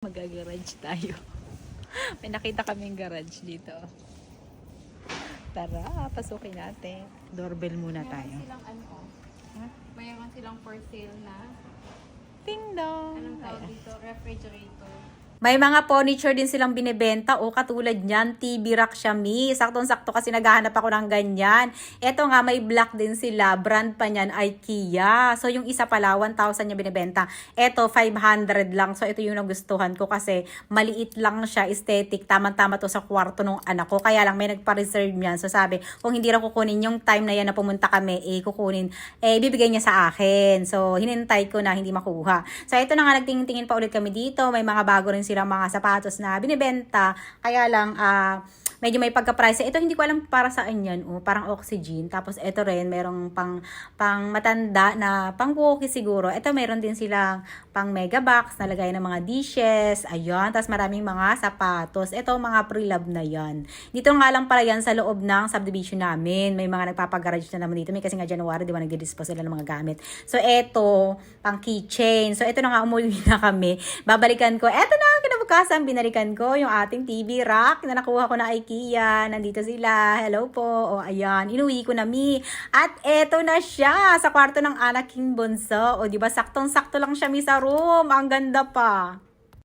Mag-garage tayo. May nakita kaming garage dito. Tara, pasukin natin. Doorbell muna tayo. Mayroon silang ano, mayroon silang for sale na, Ding dong! anong tawag Ayan. dito, refrigerator. May mga furniture din silang binibenta o katulad niyan, TV rack siya, mi. Saktong-sakto kasi naghahanap ako ng ganyan. Eto nga, may black din sila. Brand pa niyan, IKEA. So, yung isa pala, 1,000 niya binibenta. Eto, 500 lang. So, ito yung nagustuhan ko kasi maliit lang siya, aesthetic. Tama-tama to sa kwarto ng anak ko. Kaya lang, may nagpa-reserve niyan. So, sabi, kung hindi na kukunin yung time na yan na pumunta kami, kukunin, bibigay niya sa akin. So, hinintay ko na hindi makuha. So, ito na nga, nagtingin-tingin pa ulit kami dito. May mga bago rin silang mga sapatos na binibenta. Kaya lang, medyo may pagka-price. Ito hindi ko alam para saan yan. Parang oxygen. Tapos ito rin, merong pang matanda na pang walkie siguro. Ito meron din silang pang mega box, nalagay ng mga dishes. Ayun. Tapos maraming mga sapatos. Ito mga pre-love na yan. Dito nga lang pala yan sa loob ng subdivision namin. May mga nagpapagarage na naman dito. May kasi nga January, di ba, nagdi-dispose sila ng mga gamit. So, ito, pang keychain. So, ito na nga, umuwi na kami. Babalikan ko. Ito na, kinabukasan, binalikan ko yung ating TV rack na nakuha ko na IKEA. Nandito sila. Hello po. O, ayan. Inuwi ko na, mi. At eto na siya sa kwarto ng anak king bunso. O, di ba, saktong-sakto lang siya, mi, sa room. Ang ganda pa.